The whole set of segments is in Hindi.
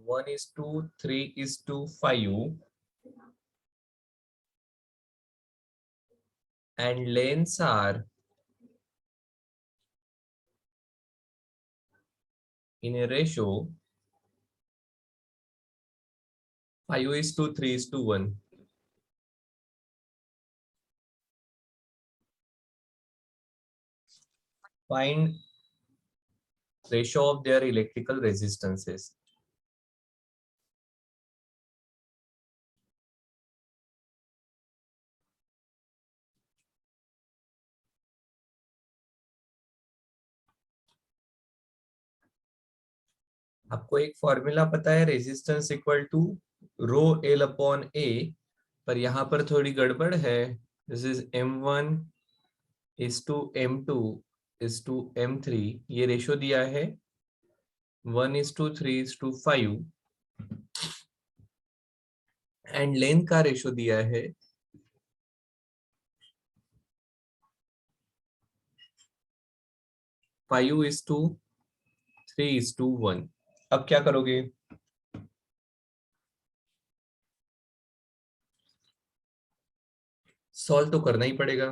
1:3:5 and lengths are in a ratio 5:3:1. Find ratio of their electrical resistances. आपको एक फॉर्मूला पता है, resistance equal to rho L upon A, पर यहाँ पर थोड़ी गड़बड़ है. This is M1 is to M2 is to M3. ये रेशो दिया है 1:3:5 एंड लेंथ का रेशो दिया है 5:3:1. अब क्या करोगे? सॉल्व तो करना ही पड़ेगा.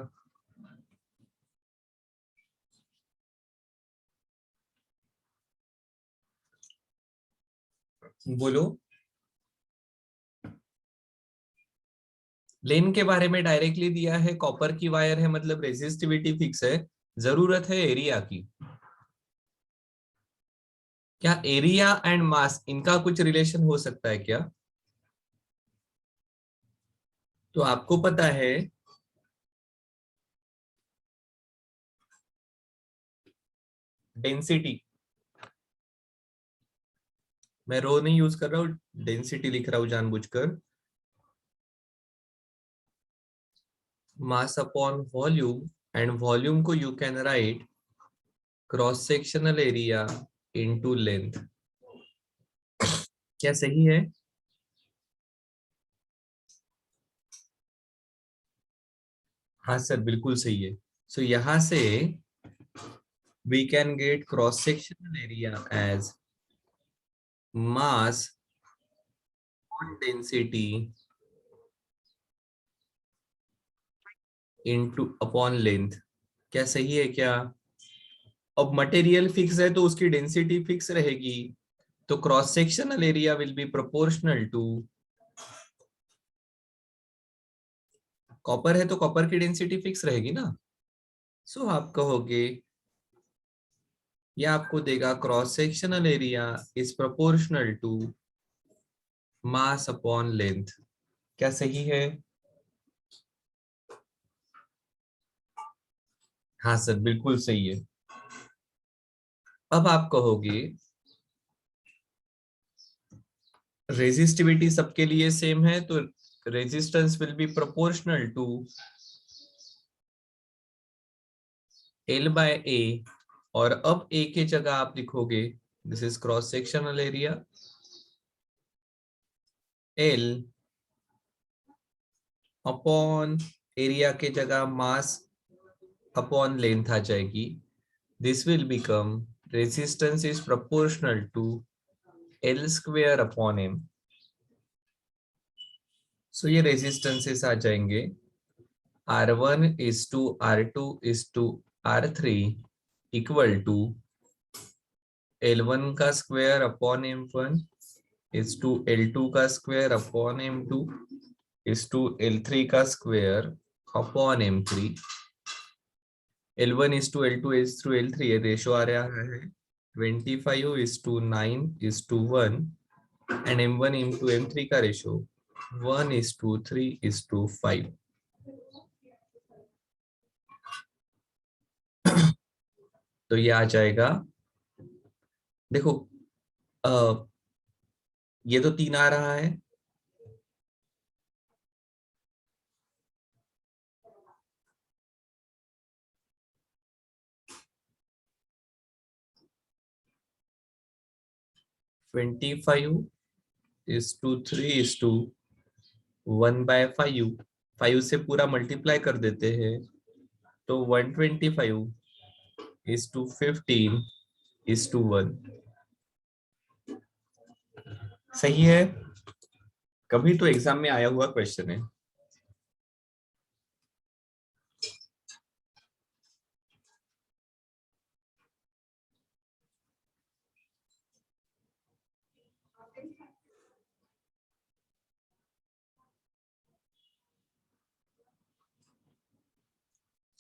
बोलो. लेन के बारे में डायरेक्टली दिया है, कॉपर की वायर है मतलब रेजिस्टिविटी फिक्स है. जरूरत है एरिया की. क्या एरिया एंड मास इनका कुछ रिलेशन हो सकता है क्या? तो आपको पता है डेंसिटी, मैं रो नहीं यूज कर रहा हूं, डेंसिटी लिख रहा हूं जानबूझकर. Mass upon volume, and volume को you can write cross sectional area into length. क्या सही है? हाँ सर, बिल्कुल सही है. सो यहां से we can get cross sectional area as mass on density into upon length. क्या सही है क्या? अब मटेरियल फिक्स है तो उसकी डेंसिटी फिक्स रहेगी, तो cross sectional area will be proportional to, copper है तो कॉपर की डेंसिटी फिक्स रहेगी ना. सो आप कहोगे, या आपको देगा cross sectional area is proportional to mass upon length. क्या सही है? हाँ सर, बिल्कुल सही है. अब आप कहोगे रेजिस्टिविटी सबके लिए सेम है तो resistance will be proportional to L by A, और अब A के जगह आप लिखोगे this is cross sectional area, L upon area के जगह मास अपॉन लेंथ आ जाएगी. This will become resistance is proportional to L square upon M. So ये रेजिस्टेंसेस आ जाएंगे R1 is to R2 is to R3 equal to L1 का square upon M1 is to L2 का square upon M2 is to L3 का square upon M3. L1 is to L2 is to L3, ये रेशो आ रहा है 25 is to 9 is to 1, and M1 into M3 का ratio 1 is to 3 is to 5. तो ये आ जाएगा, देखो ये तो 3 आ रहा है, twenty five is to 3 is to 1/5. 5 से पूरा मल्टीप्लाई कर देते हैं तो 125 इज टू 15 इज टू 1. सही है, कभी तो एग्जाम में आया हुआ क्वेश्चन है।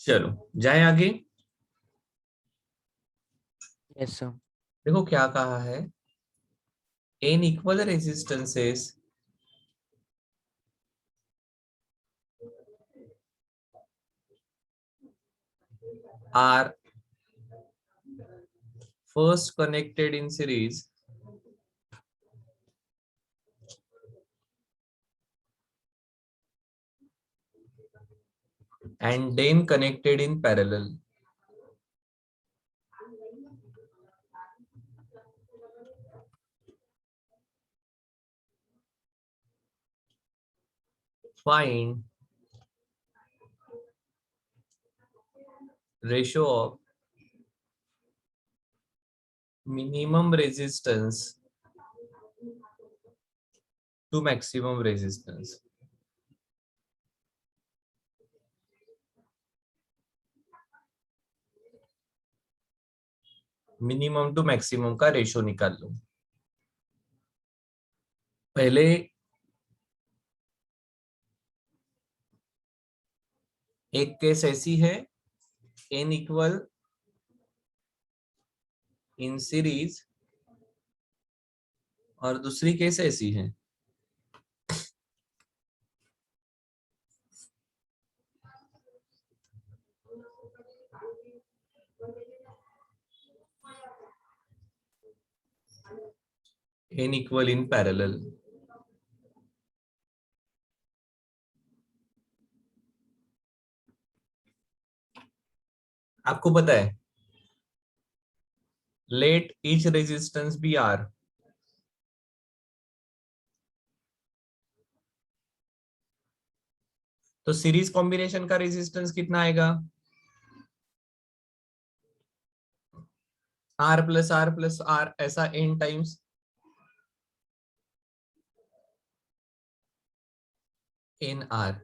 चलो जाए आगे। Yes sir. देखो क्या कहा है, n equal resistances are first connected in series and then connected in parallel. Find ratio of minimum resistance to maximum resistance. Minimum to maximum का रेशो निकाल लो। पहले एक केस ऐसी है, n इक्वल इन सीरीज, और दूसरी केस ऐसी है, n इक्वल इन पैरेलल। आपको पता है let each resistance be R, तो सीरीज कॉम्बिनेशन का रेजिस्टेंस कितना आएगा, R प्लस आर, ऐसा n टाइम्स n r।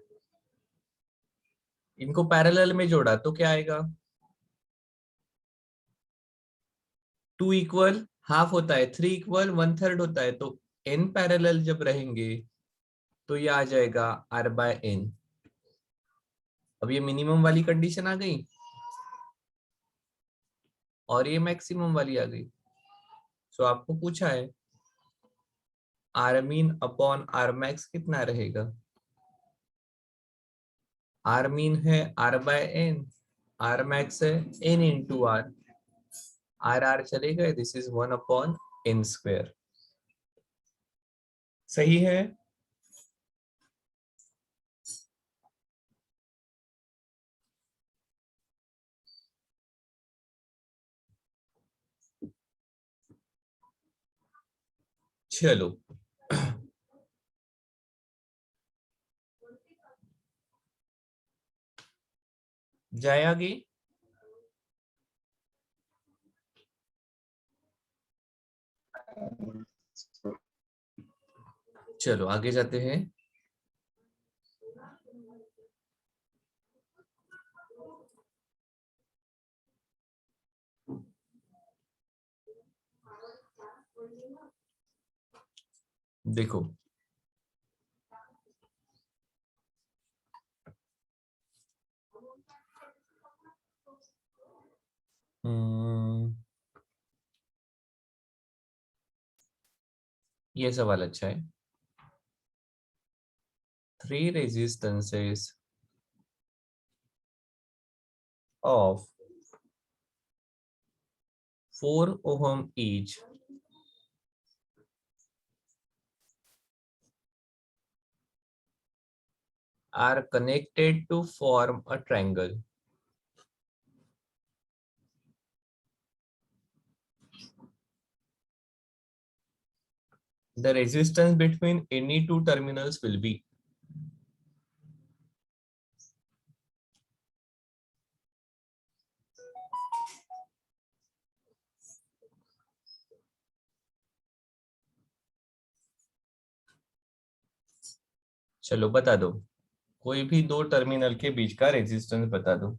इनको पैरेलल में जोड़ा तो क्या आएगा, 2 इक्वल हाफ होता है, 3 इक्वल 1/3 होता है, तो n पैरेलल जब रहेंगे तो ये आ जाएगा r बाय n। अब ये मिनिमम वाली कंडीशन आ गई और ये मैक्सिमम वाली आ गई। सो आपको पूछा है R min upon R max कितना रहेगा, आर मीन है r by n, R max है n into R, R R चले गए, this is 1 upon n square. सही है। चलो जाए आगे। चलो आगे जाते हैं। देखो ये सवाल अच्छा है। 3 resistances of 4 ohm each are connected to form a triangle. The resistance between any two terminals will be, चलो बता दो, कोई भी दो टर्मिनल के बीच का रेजिस्टेंस बता दो।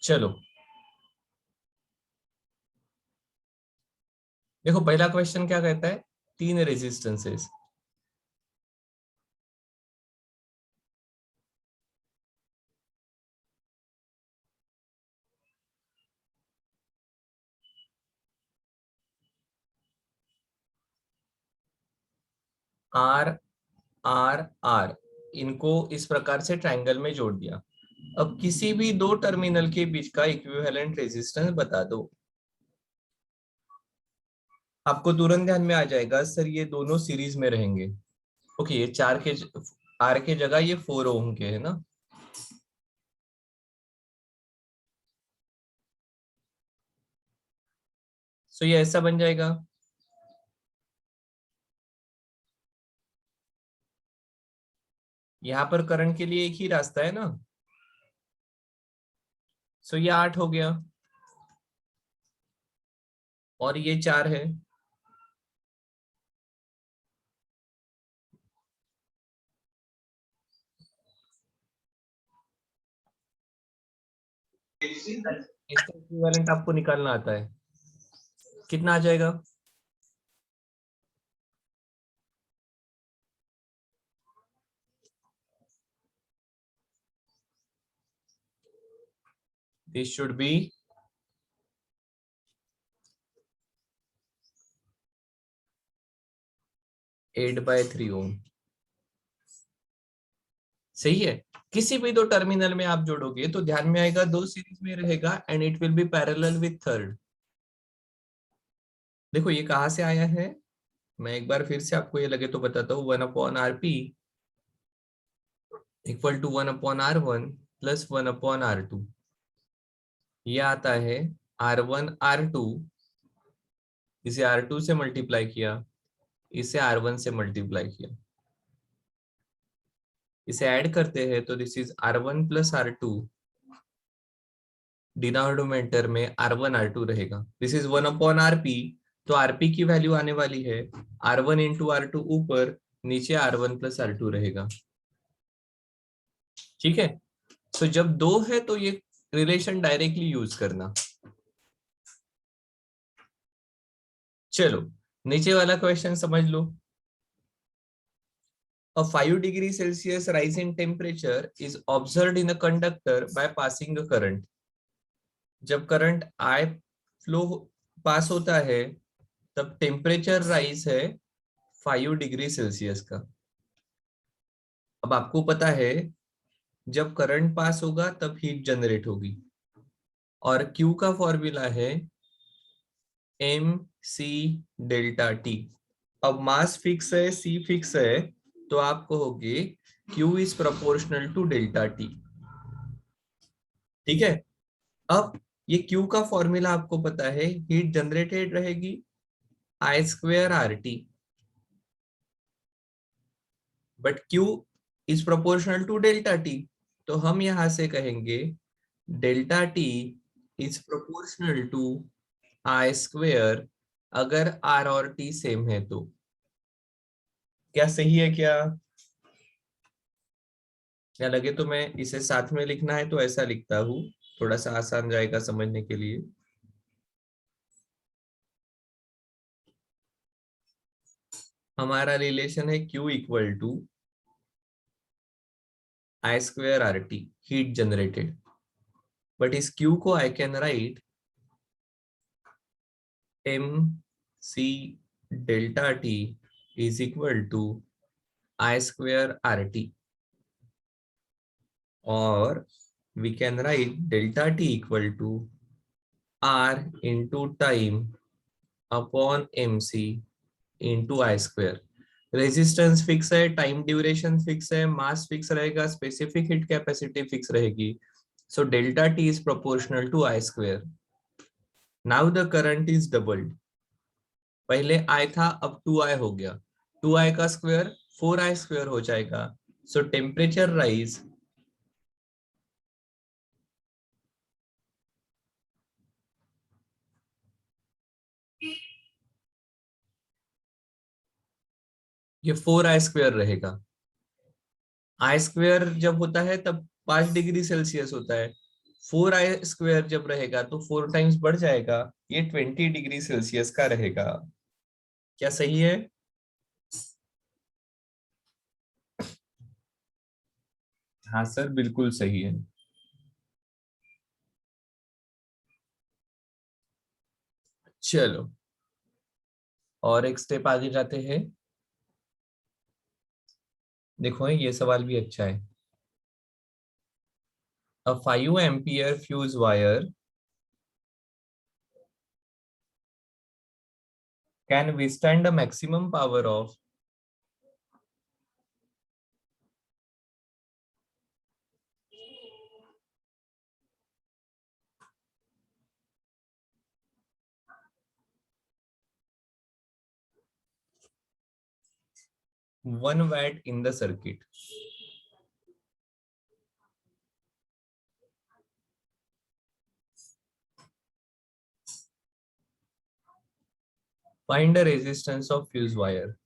चलो देखो, पहला क्वेश्चन क्या कहता है, तीन रेजिस्टेंसेस। आर आर आर, इनको इस प्रकार से ट्रायंगल में जोड़ दिया। अब किसी भी दो टर्मिनल के बीच का इक्विवेलेंट रेजिस्टेंस बता दो। आपको तुरंत ध्यान में आ जाएगा सर ये दोनों सीरीज में रहेंगे। ओके, ये चार के आर के जगह ये 4 ओम के है ना। सो ये ऐसा बन जाएगा। यहाँ पर करंट के लिए एक ही रास्ता है ना। सो ये 8 हो गया और ये 4 है। इसका इक्विवेलेंट आपको निकालना आता है, कितना आ जाएगा। दिस शुड बी 8/3 ओम। सही है। किसी भी दो टर्मिनल में आप जोड़ोगे तो ध्यान में आएगा दो सीरीज में रहेगा and it will be parallel with third. देखो ये कहाँ से आया है, मैं एक बार फिर से आपको ये लगे तो बताता हूँ। 1/RP equal to 1/R1 plus 1/R2। ये आता है R1 R2, इसे R2 से मल्टीप्लाई किया, इसे R1 से मल्टीप्लाई किया, इसे ऐड करते हैं तो this is R1 plus R2। Denominator में R1 R2 रहेगा। दिस इज 1/RP, तो RP की वैल्यू आने वाली है R1 इंटू R2 ऊपर, नीचे R1 प्लस R2 रहेगा। ठीक है। तो जब दो है तो ये रिलेशन डायरेक्टली यूज करना। चलो नीचे वाला क्वेश्चन समझ लो। A 5 degree Celsius rise in temperature is observed in a conductor by passing a current. जब करंट I फ्लो पास होता है तब टेम्परेचर राइज है 5 डिग्री सेल्सियस का। अब आपको पता है जब करंट पास होगा तब हीट जनरेट होगी, और Q का फॉर्मूला है mc∆T। अब मास फिक्स है, C फिक्स है, तो आप कहोगे Q is proportional to delta T। ठीक है। अब ये Q का फॉर्मूला आपको पता है, हीट जनरेटेड रहेगी I²RT, but Q is proportional to delta T, तो हम यहां से कहेंगे delta T is proportional to I² अगर R और T सेम है तो क्या सही है क्या? या लगे तो मैं इसे साथ में लिखना है तो ऐसा लिखता हूँ, थोड़ा सा आसान जाएगा समझने के लिए। हमारा रिलेशन है Q equal to I square R T, heat generated. But इस Q को I can write M C delta T is equal to I square R T, और we can write delta t equal to r into time upon mc into I square। Resistance fix है, टाइम ड्यूरेशन फिक्स है, मास फिक्स रहेगा, स्पेसिफिक हीट कैपेसिटी फिक्स रहेगी। So delta T is proportional to I square. Now the current is doubled. पहले आई था, अब 2i हो गया। 2i का स्क्वायर 4i स्क्वायर हो जाएगा। सो टेम्परेचर राइज ये 4i स्क्वायर रहेगा। आई स्क्वेयर जब होता है तब 5 डिग्री सेल्सियस होता है। 4i स्क्वेयर जब रहेगा तो 4 टाइम्स बढ़ जाएगा, ये 20 डिग्री सेल्सियस का रहेगा। क्या सही है? हाँ सर, बिल्कुल सही है। चलो और एक स्टेप आगे जाते हैं। देखो ये सवाल भी अच्छा है। अ 5 ampere fuse wire can withstand a maximum power of 1 watt in the circuit। Find the resistance of fuse wire।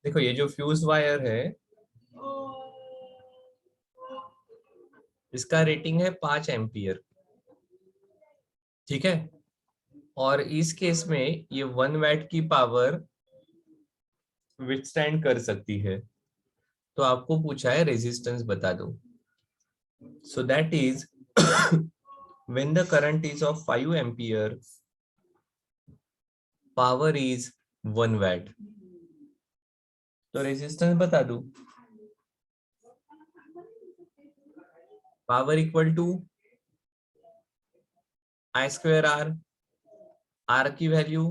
देखो ये जो फ्यूज वायर है इसका रेटिंग है 5 एम्पियर, ठीक है। और इस केस में ये 1 वैट की पावर विथस्टैंड कर सकती है। तो आपको पूछा है रेजिस्टेंस बता दो। So that is when the current is of 5 ampere, power is 1 watt. तो रेजिस्टेंस बता दो। Power equal to I square R. R की value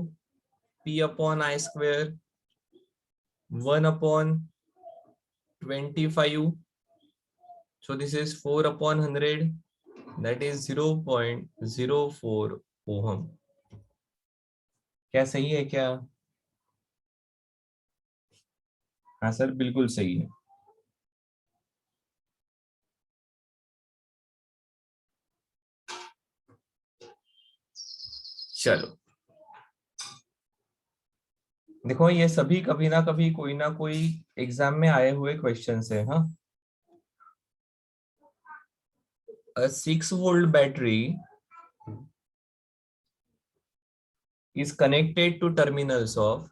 P upon I square 1/25। So this is 4/100, that is 0.04 ohm. क्या सही है क्या? हाँ सर, बिल्कुल सही है। चलो देखो ये सभी कभी ना कोई एग्जाम में आए हुए क्वेश्चंस है। हाँ, a 6 volt battery is connected to terminals of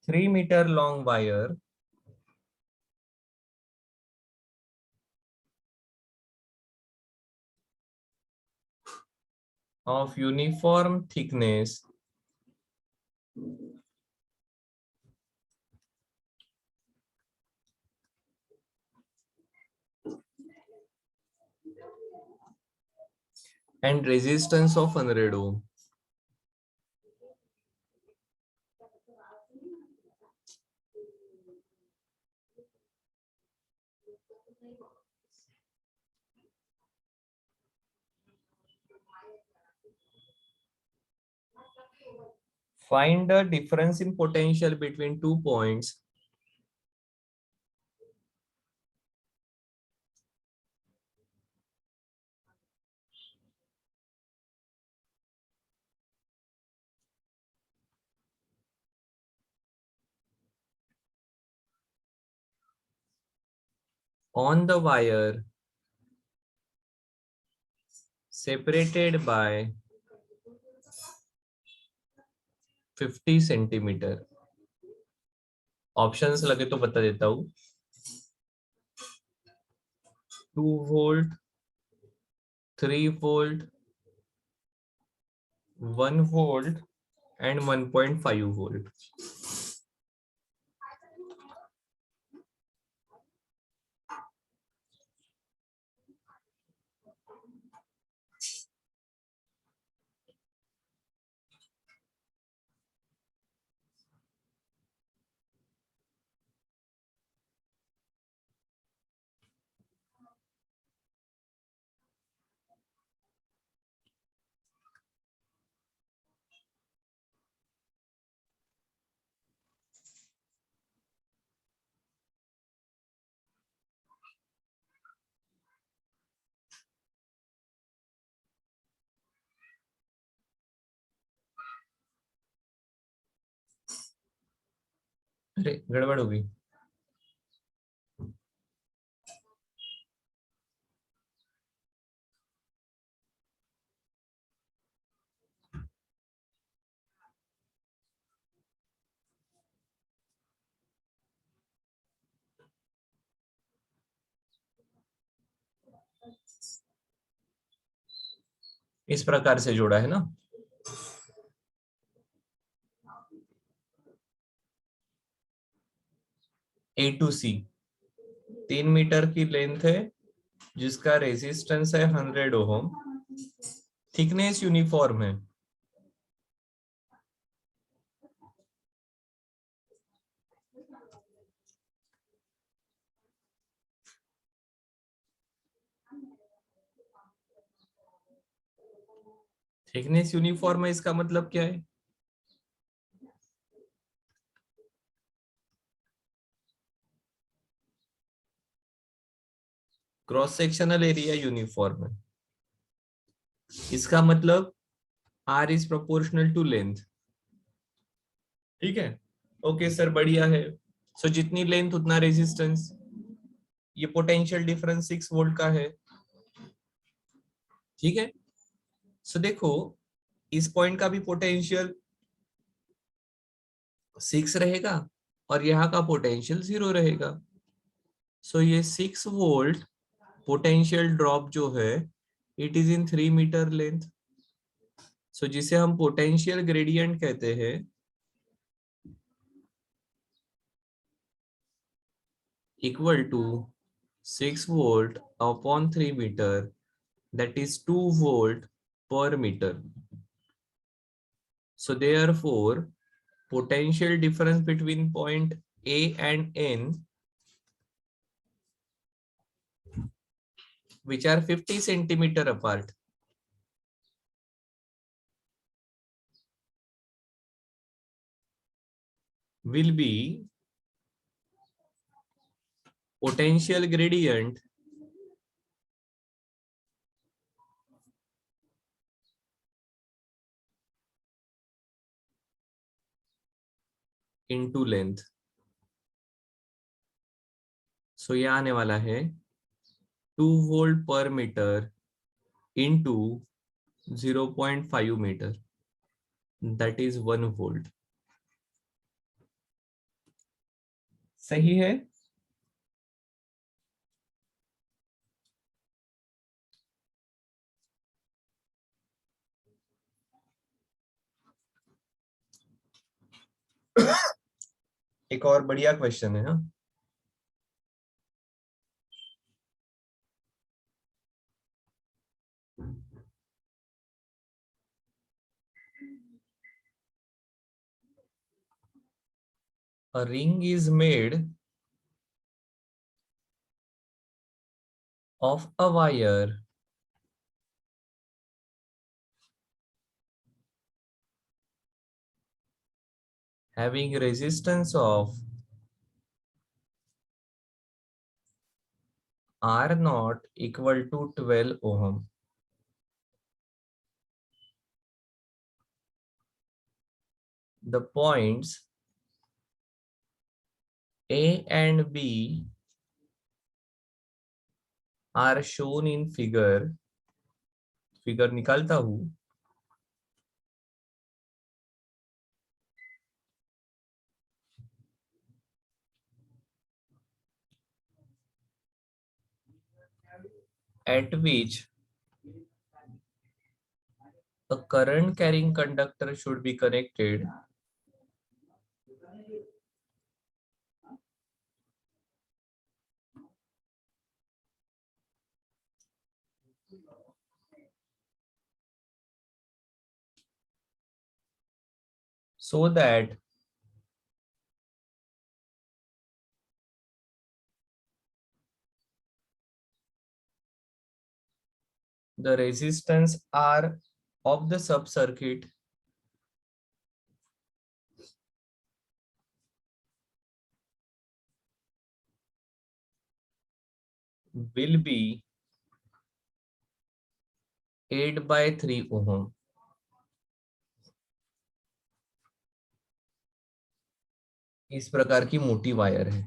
three-meter long wire of uniform thickness and resistance of 100 ohm। Find the difference in potential between 2 points on the wire separated by 50 centimetre. Options लगे तो बता देता हूँ. 2 volt, 3 volt, 1 volt and 1.5 volt. अरे गड़बड़ हो गई. इस प्रकार से जोड़ा है ना. ए टू सी 3 मीटर की लेंथ है जिसका रेजिस्टेंस है 100 ओम. थिकनेस यूनिफॉर्म है. थिकनेस यूनिफॉर्म है इसका मतलब क्या है? क्रॉस सेक्शनल एरिया यूनिफॉर्म है. इसका मतलब R is proportional to length. ठीक है. ओके सर, बढ़िया है. सो जितनी लेंथ उतना रेजिस्टेंस. ये पोटेंशियल डिफरेंस 6 वोल्ट का है. ठीक है. सो देखो, इस पॉइंट का भी पोटेंशियल 6 रहेगा और यहाँ का पोटेंशियल 0 रहेगा. सो ये 6 वोल्ट पोटेंशियल ड्रॉप जो है it is in 3 metre length. So जिसे हम पोटेंशियल ग्रेडियंट कहते हैं, equal to 6 volt upon 3 metre, that is 2 volt per meter. So therefore, potential difference between point A and N, which are 50 centimeter apart, will be potential gradient into length. So ये आने वाला है 2 volt per meter into 0.5 meter, that is 1 volt. सही है. एक और बढ़िया क्वेश्चन है. हाँ, a ring is made of a wire having resistance of R naught equal to 12 ohm. The points A and B are shown in figure. Figure निकालता हूं. At which a current carrying conductor should be connected so that the resistance R of the sub-circuit will be 8/3 ohm. इस प्रकार की मोटी वायर है.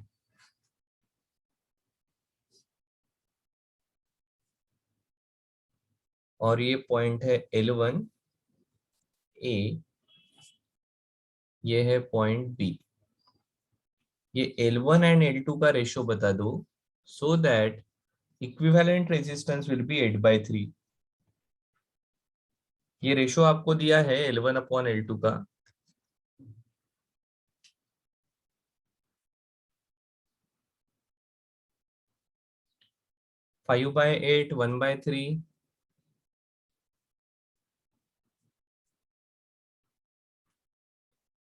और ये पॉइंट है L1 A, ये है पॉइंट B. ये L1 एंड L2 का रेशियो बता दो so that equivalent resistance will be 8/3. ये रेशियो आपको दिया है L1/L2 का. Five by 8, 1/3,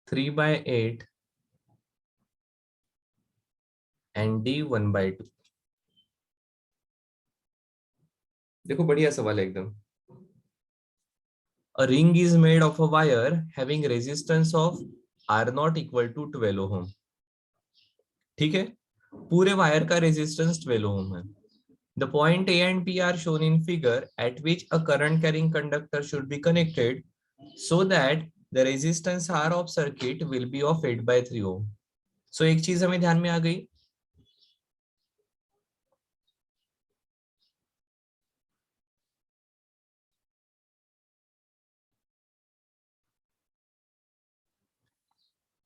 3/8 and D 1/2. देखो बढ़िया सवाल है एकदम. A ring is made of a wire having resistance of R naught equal to 12 ohm. ठीक है, पूरे वायर का रेजिस्टेंस 12 ohm है. The point A and B are shown in figure at which a current carrying conductor should be connected so that the resistance R of circuit will be of 8/3 ohm. So एक चीज हमें ध्यान में आ गई.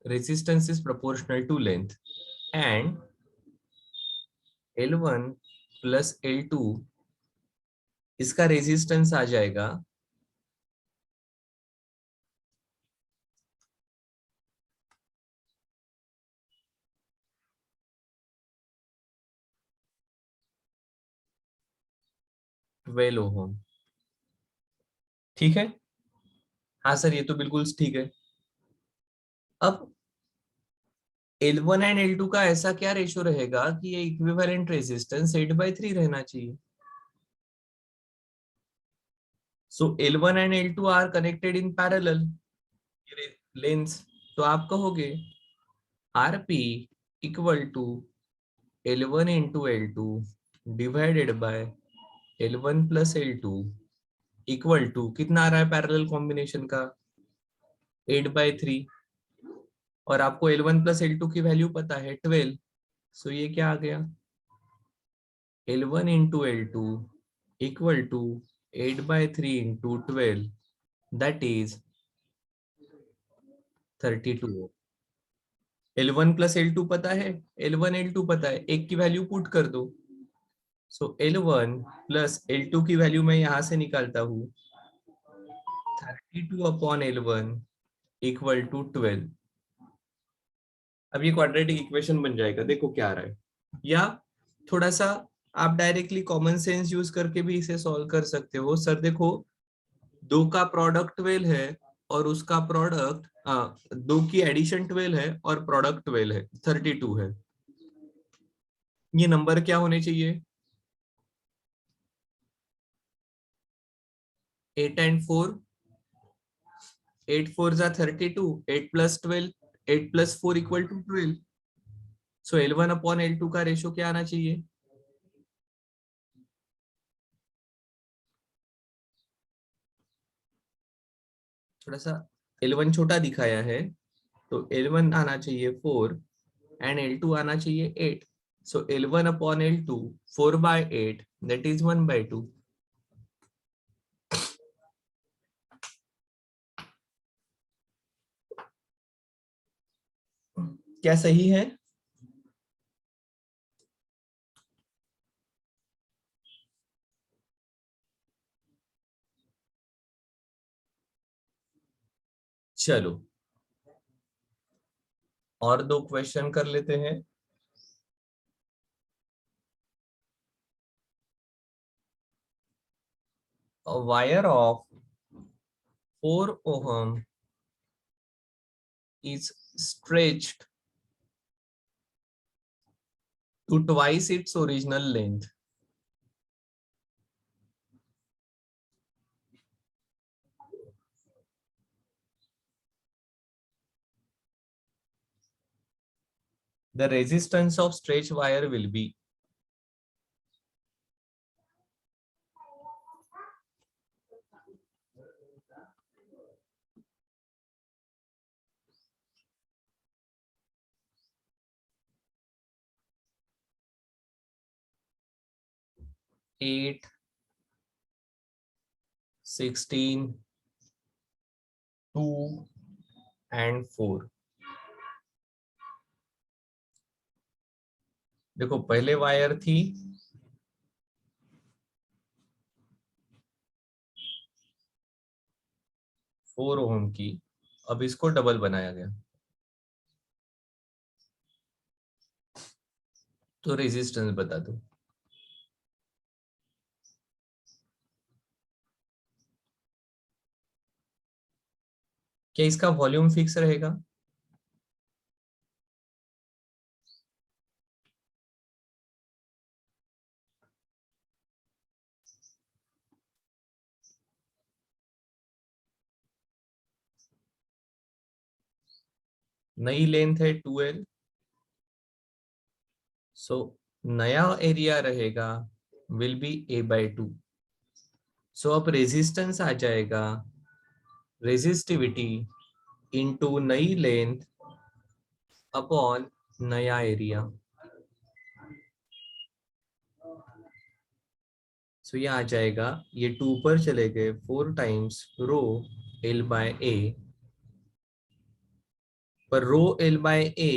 Resistance is proportional to length and L1 plus L2 इसका रेजिस्टेंस आ जाएगा 12 ओम. ठीक है. हाँ सर, ये तो बिल्कुल ठीक है. अब L1 एंड L2 का ऐसा क्या रेशियो रहेगा कि ये इक्विवेलेंट रेजिस्टेंस 8/3 रहना चाहिए. So L1 and L2 are connected in parallel lens. तो आप कहोगे RP equal to L1 into L2 divided by L1 plus L2 equal to कितना आ रहा है पैरेलल कॉम्बिनेशन का 8/3. और आपको L1 प्लस L2 की वैल्यू पता है 12. सो ये क्या आ गया L1 into L2 equal to 8/3 into 12 that is 32. L1 plus L2 पता है, L1 L2 पता है, एक की वैल्यू पुट कर दो. सो L1 प्लस L2 की वैल्यू मैं यहां से निकालता हूं 32/L1 इक्वल टू 12. अब ये क्वाड्रेटिक इक्वेशन बन जाएगा. देखो क्या आ रहा है. या थोड़ा सा आप डायरेक्टली कॉमन सेंस यूज करके भी इसे सॉल्व कर सकते हो. सर देखो, दो का प्रोडक्ट 12 है और उसका प्रोडक्ट दो की एडिशन 12 है और प्रोडक्ट 12 है, 32 है. ये नंबर क्या होने चाहिए 8 and 4, 8 4s are 32, 8 plus 12, 8 plus 4 equal to 12. So L1 upon L2 का रेशो क्या आना चाहिए? थोड़ा सा L1 छोटा दिखाया है, तो L1 आना चाहिए 4 and L2 आना चाहिए 8. So L1 upon L2, 4 by 8, that is 1 by 2. क्या सही है? चलो और दो क्वेश्चन कर लेते हैं. A wire of 4 ohm is stretched to twice its original length. The resistance of stretch wire will be eight, 16, 2 and 4. देखो पहले वायर थी 4 ओम की, अब इसको डबल बनाया गया, तो रेजिस्टेंस बता दो. क्या इसका वॉल्यूम फिक्स रहेगा? नई लेंथ है 2L, सो नया एरिया रहेगा विल बी A/2. सो अब रेजिस्टेंस आ जाएगा रेजिस्टिविटी इनटू नई लेंथ अपॉन नया एरिया. सो ये आ जाएगा, ये 2 पर चले गए, 4 टाइम्स रो L/A, पर रो L/A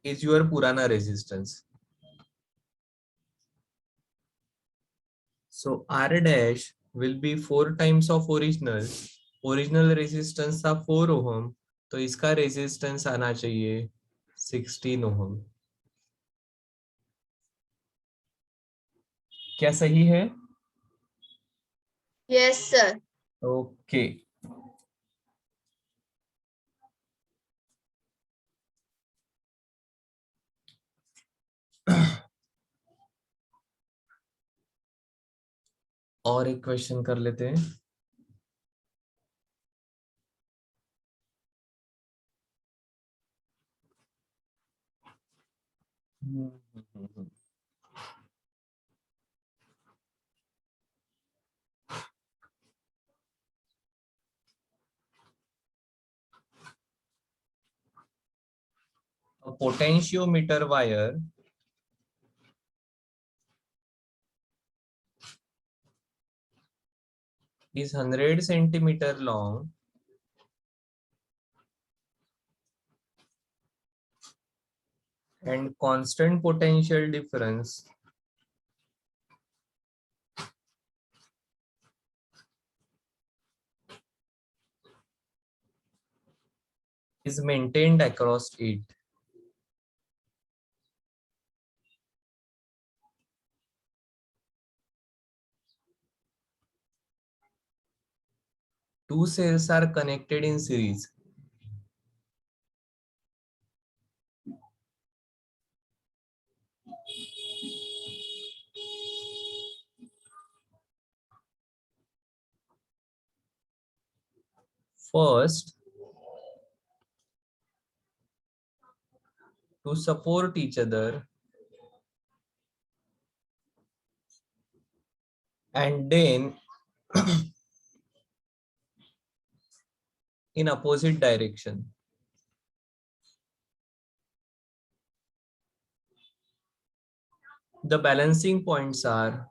इज योर पुराना resistance. So R dash will be 4 times of original. Original resistance था 4 ओहम, तो इसका रेजिस्टेंस आना चाहिए 16 ओहम. क्या सही है? Yes sir. ओके. और एक क्वेश्चन कर लेते हैं. A potentiometer wire is 100 centimeter long and constant potential difference is maintained across it. Two cells are connected in series. First, to support each other, and then in opposite direction. The balancing points are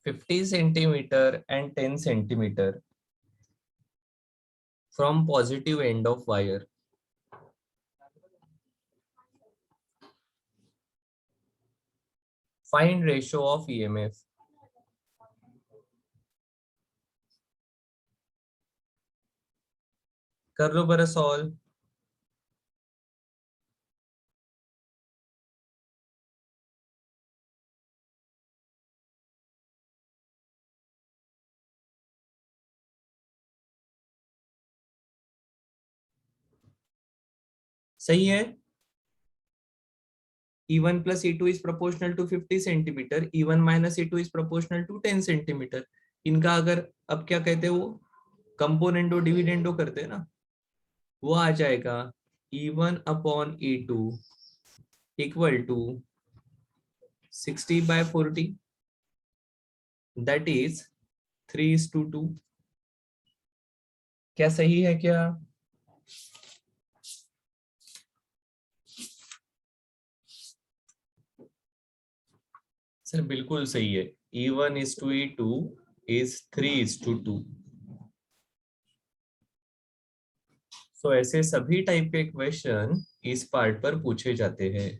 50 centimeter and 10 centimeter from positive end of wire. Find ratio of EMF. कर लो बरा सॉल्व. सही है. E1 plus E2 is proportional to 50 centimeter. E1 minus E2 is proportional to 10 centimeter. इनका अगर अब क्या कहते हैं वो कंपोनेंडो डिविडेंडो करते हैं ना, वो आ जाएगा E1 upon E2 equal to 60/40. That is 3:2. क्या सही है क्या? सर बिल्कुल सही है. E1 is to E2 is 3:2. सो ऐसे सभी टाइप के क्वेश्चन इस पार्ट पर पूछे जाते हैं.